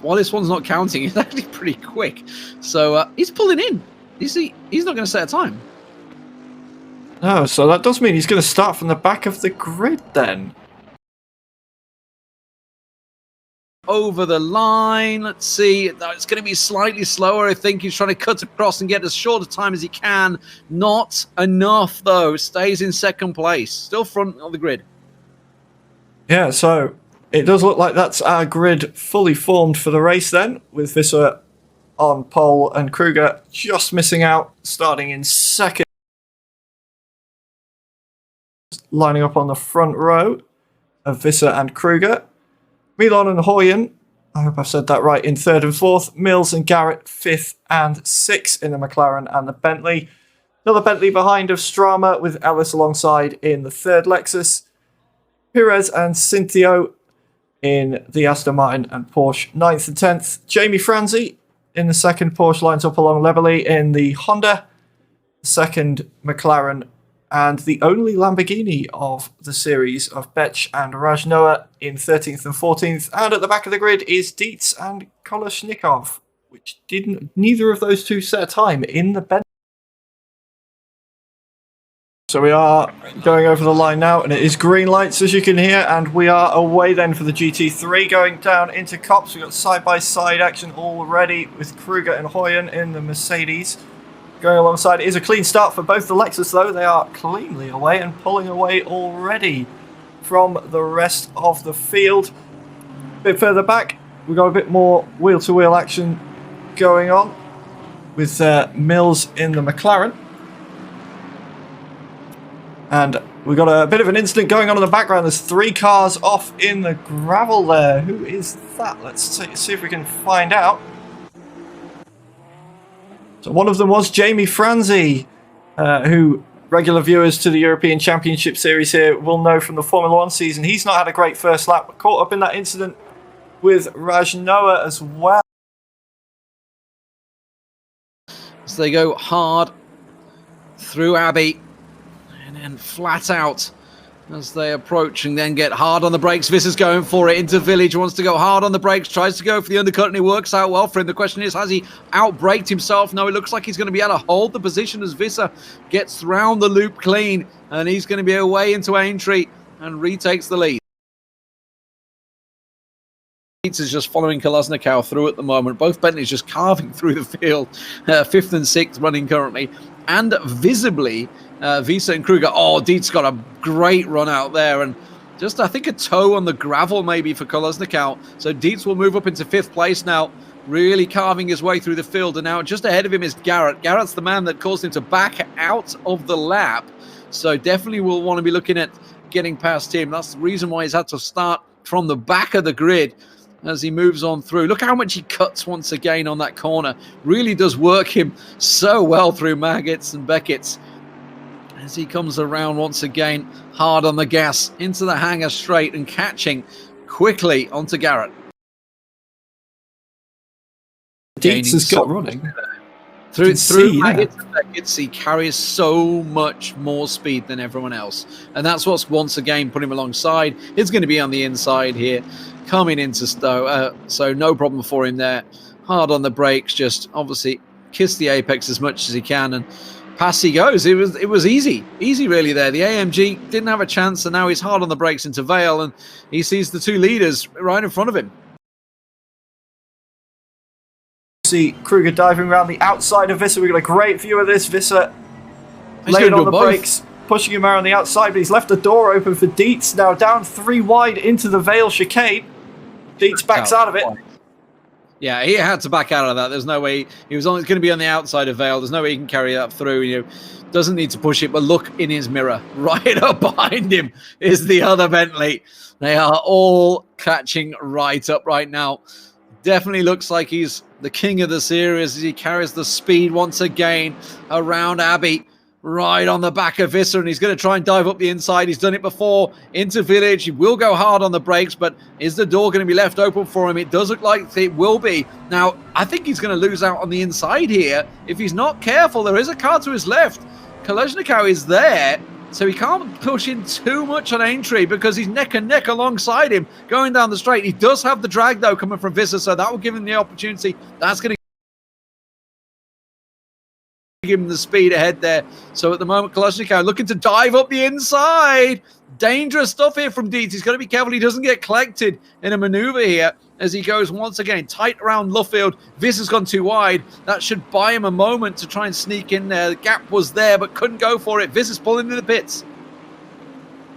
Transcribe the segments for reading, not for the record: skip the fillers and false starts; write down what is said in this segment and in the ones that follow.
while this one's not counting, is actually pretty quick. So he's pulling in. He's not going to set a time. No, so that does mean he's going to start from the back of the grid then. Over the line, let's see. It's going to be slightly slower. I think he's trying to cut across and get as short a time as he can. Not enough, though. Stays in second place. Still front of the grid. Yeah, so it does look like that's our grid fully formed for the race then, with Visser on pole and Kruger just missing out, starting in second. Lining up on the front row of Visser and Kruger. Milan and Hoyen, I hope I've said that right, in third and fourth. Mills and Garrett, fifth and sixth in the McLaren and the Bentley. Another Bentley behind of Strama, with Ellis alongside in the third Lexus. Perez and Cinthio in the Aston Martin and Porsche, 9th and 10th. Jamie Franzi in the second. Porsche lines up along Leverly in the Honda. Second McLaren, and the only Lamborghini of the series of Betch and Raj Noah in 13th and 14th. And at the back of the grid is Dietz and Kolesnikov, which neither of those two set a time in the Bentley. So we are going over the line now, and it is green lights, as you can hear, and we are away then for the GT3, going down into Cops. We've got side-by-side action already with Kruger and Hoyen in the Mercedes. Going alongside, it is a clean start for both the Lexus, though. They are cleanly away and pulling away already from the rest of the field. A bit further back, we've got a bit more wheel-to-wheel action going on with Mills in the McLaren. And we've got a bit of an incident going on in the background. There's 3 cars off in the gravel there. Who is that? Let's see if we can find out. So one of them was Jamie Franzi, who regular viewers to the European Championship Series here will know from the Formula 1 season. He's not had a great first lap. Caught up in that incident with Raj Noah as well. So they go hard through Abbey. And then flat out as they approach and then get hard on the brakes. Visser's going for it into Village, wants to go hard on the brakes, tries to go for the undercut, and it works out well for him. The question is, has he outbraked himself? No, it looks like he's going to be able to hold the position as Visser gets round the loop clean, and he's going to be away into Aintree and retakes the lead. Is just following Kolesnikov through at the moment. Both Bentleys just carving through the field. 5th and 6th running currently. And visibly, Visser and Kruger. Oh, Dietz got a great run out there. And just, I think, a toe on the gravel maybe for Kolesnikov. So Dietz will move up into 5th place now, really carving his way through the field. And now just ahead of him is Garrett. Garrett's the man that caused him to back out of the lap. So definitely will want to be looking at getting past him. That's the reason why he's had to start from the back of the grid as he moves on through. Look how much he cuts once again on that corner. Really does work him so well through Maggots and Beckett's as he comes around once again, hard on the gas into the hangar straight and catching quickly onto Garrett. Dietz has got running. Through Maggots and Beckett's, he carries so much more speed than everyone else. And that's what's once again put him alongside. He's going to be on the inside here, coming into Stowe. So no problem for him there. Hard on the brakes, just obviously kiss the apex as much as he can, and past he goes. It was easy really there. The AMG didn't have a chance, and now he's hard on the brakes into Vale, and he sees the 2 leaders right in front of him. See Kruger diving around the outside of Visser. We've got a great view of this. Visser laid on the brakes, pushing him around the outside, but he's left the door open for Dietz. Now down 3 wide into the Vale chicane. Dietz backs out of it. Yeah, he had to back out of that. There's no way. He was only going to be on the outside of Vale. There's no way he can carry that through. You know, doesn't need to push it, but look in his mirror. Right up behind him is the other Bentley. They are all catching right up right now. Definitely looks like he's the king of the series as he carries the speed once again around Abbey, right on the back of Visser, and he's going to try and dive up the inside. He's done it before into Village. He will go hard on the brakes, but is the door going to be left open for him? It does look like it will be. Now, I think he's going to lose out on the inside here. If he's not careful, there is a car to his left. Kolesnikov is there, so he can't push in too much on Aintree because he's neck and neck alongside him going down the straight. He does have the drag, though, coming from Visser, so that will give him the opportunity. That's going to give him the speed ahead there. So at the moment, Kalashnikov looking to dive up the inside. Dangerous stuff here from Dietz. He's got to be careful he doesn't get collected in a maneuver here as he goes once again tight around Luffield. Visser's gone too wide. That should buy him a moment to try and sneak in there. The gap was there but couldn't go for it. Visser's pulling into the pits.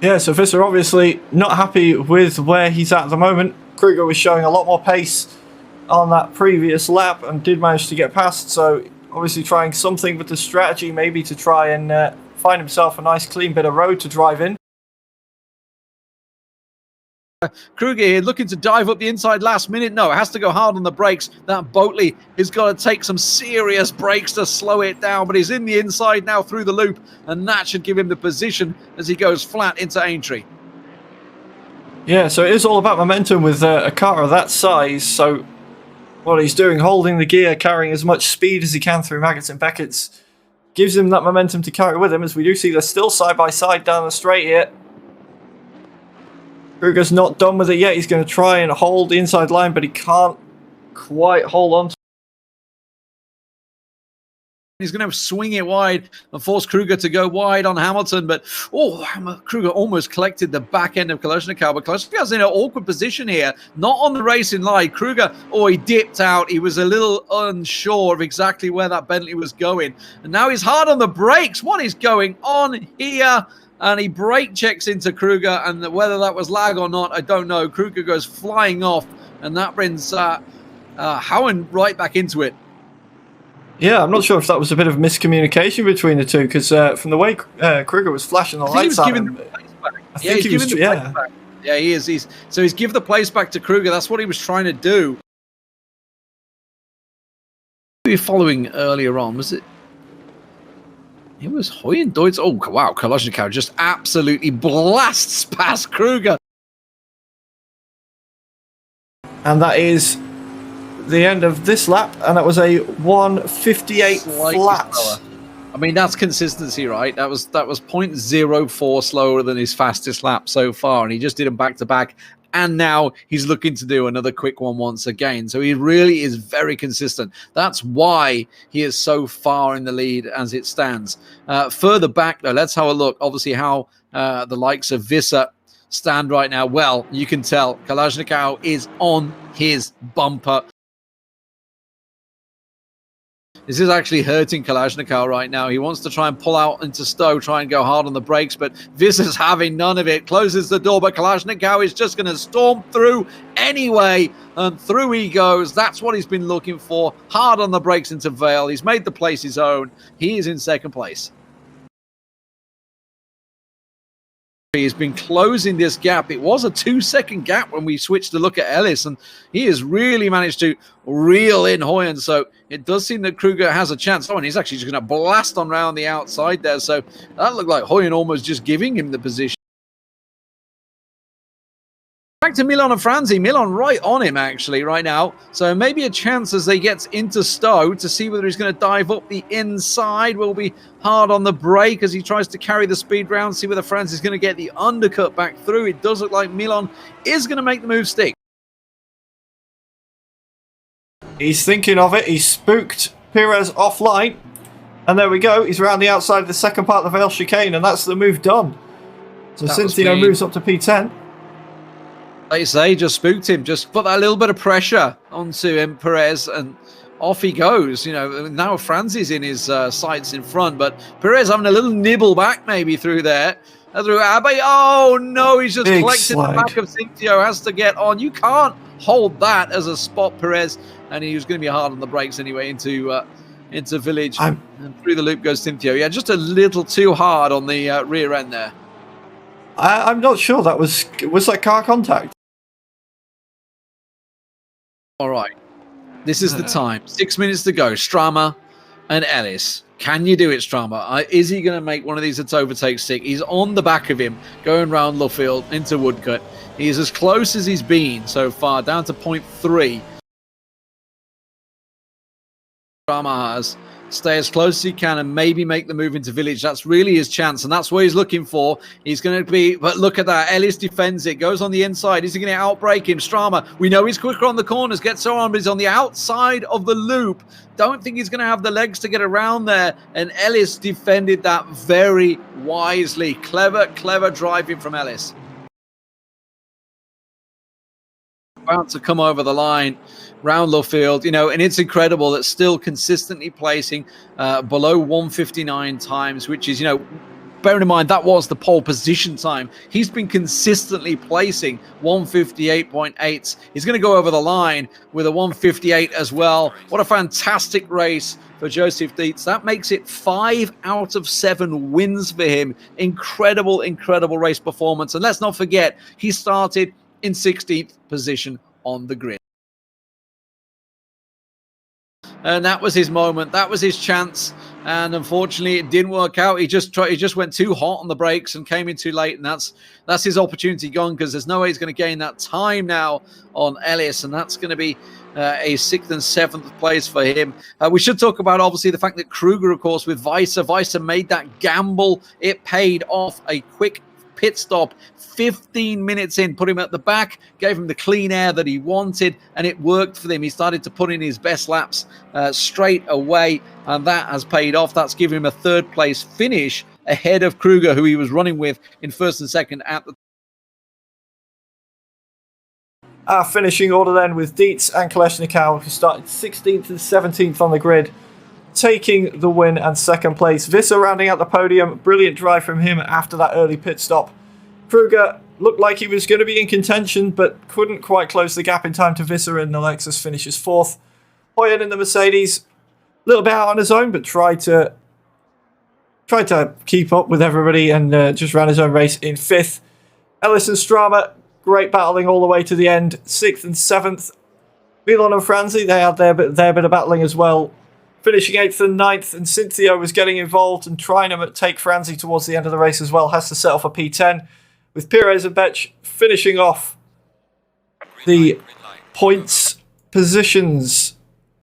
Yeah, so Visser obviously not happy with where he's at the moment. Kruger was showing a lot more pace on that previous lap and did manage to get past, so obviously trying something with the strategy maybe to try and find himself a nice clean bit of road to drive in. Kruger here looking to dive up the inside last minute. No, it has to go hard on the brakes. That Boatley has got to take some serious brakes to slow it down, but he's in the inside now through the loop, and that should give him the position as he goes flat into Aintree. Yeah, so it is all about momentum with a car of that size. So what he's doing, holding the gear, carrying as much speed as he can through Maggots and Beckett's, gives him that momentum to carry with him, as we do see they're still side by side down the straight here. Kruger's not done with it yet. He's going to try and hold the inside line, but he can't quite hold on. He's going to swing it wide and force Kruger to go wide on Hamilton, but Kruger almost collected the back end of Kalashnikov, but Kalashnikov's in an awkward position here, not on the racing line. Kruger, he dipped out. He was a little unsure of exactly where that Bentley was going, and now he's hard on the brakes. What is going on here? And he brake checks into Kruger, and whether that was lag or not, I don't know. Kruger goes flying off, and that brings Howen right back into it. Yeah, I'm not sure if that was a bit of miscommunication between the two, because from the way Kruger was flashing the lights at him, I think he was, yeah. Yeah, he is. So he's given the place back to Kruger. That's what he was trying to do. We were following earlier on, was it? It was Hoy and Deutz. Oh, wow. Kalashnikov just absolutely blasts past Kruger. And that is the end of this lap. And that was a 1:58 flat. Slower. I mean, that's consistency, right? That was 0.04 slower than his fastest lap so far. And he just did them back to back. And now he's looking to do another quick one once again. So he really is very consistent. That's why he is so far in the lead as it stands. Further back, though, let's have a look. Obviously, how the likes of Visser stand right now. Well, you can tell Kalashnikov is on his bumper. This is actually hurting Kalashnikov right now. He wants to try and pull out into Stowe, try and go hard on the brakes, but Visser's having none of it. Closes the door, but Kalashnikov is just going to storm through anyway, and through he goes. That's what he's been looking for. Hard on the brakes into Vale. He's made the place his own. He is in second place. He's been closing this gap. It was a 2-second gap when we switched to look at Ellis, and he has really managed to reel in Hoyen. So it does seem that Kruger has a chance. Oh, and he's actually just going to blast on round the outside there. So that looked like Hoyen almost just giving him the position. Back to Milan and Franzi. Milan right on him, actually, right now. So maybe a chance as they get into Stowe to see whether he's going to dive up the inside. Will be hard on the brake as he tries to carry the speed round. See whether Franzi's going to get the undercut back through. It does look like Milan is going to make the move stick. He's thinking of it. He spooked Perez offline. And there we go. He's around the outside of the second part of the Vale chicane, and that's the move done. So Cynthia moves up to P10. Like you say, just spooked him, just put that little bit of pressure onto him, Perez, and off he goes. You know, now Franzi's in his sights in front, but Perez having a little nibble back maybe through there. Through Abbey. Oh no, he's just collecting the back of Cynthia, has to get on. You can't hold that as a spot, Perez, and he was going to be hard on the brakes anyway into Village. And through the loop goes Cynthia. Yeah, just a little too hard on the rear end there. I'm not sure that was that car contact. All right, this is the time. 6 minutes to go. Strama and Ellis. Can you do it, Strama? Is he going to make one of these that's overtake stick? He's on the back of him, going round Luffield into Woodcut. He's as close as he's been so far, down to 0.3. Strama has. stay as close as he can and maybe make the move into village. That's really his chance, and that's what he's looking for. He's going to be, but look at that. Ellis defends it, goes on the inside. Is he going to outbreak him? Strama, we know he's quicker on the corners, gets on, but he's on the outside of the loop. Don't think he's going to have the legs to get around there, and Ellis defended that very wisely. Clever driving from Ellis. About to come over the line round Luffield, and it's incredible that still consistently placing below 159 times, which is, bearing in mind that was the pole position time. He's been consistently placing 158.8s. He's going to go over the line with a 158 as well. What a fantastic race for Joseph Dietz. That makes it 5 out of 7 wins for him. Incredible race performance. And let's not forget, he started in 16th position on the grid. And that was his moment. That was his chance. And unfortunately, it didn't work out. He just went too hot on the brakes and came in too late. And that's his opportunity gone, because there's no way he's going to gain that time now on Ellis. And that's going to be a 6th and 7th place for him. We should talk about, obviously, the fact that Kruger, of course, with Weiser made that gamble. It paid off. A quick pit stop 15 minutes in, put him at the back, gave him the clean air that he wanted, and it worked for him. He started to put in his best laps straight away, and that has paid off. That's given him a 3rd place finish ahead of Kruger, who he was running with in 1st and 2nd at the Our finishing order then with Dietz and Kaleshnikov, who started 16th and 17th on the grid, taking the win and 2nd place. Visser rounding out the podium. Brilliant drive from him after that early pit stop. Kruger looked like he was going to be in contention, but couldn't quite close the gap in time to Visser, and Alexis finishes 4th. Hoyen in the Mercedes, a little bit out on his own, but tried to keep up with everybody and just ran his own race in 5th. Ellis and Strama, great battling all the way to the end, 6th and 7th. Milan and Franzi, they had their bit of battling as well, finishing 8th and 9th, and Cynthia was getting involved and trying to take Franzi towards the end of the race as well. Has to settle for P10, with Pires and Betch finishing off the points positions.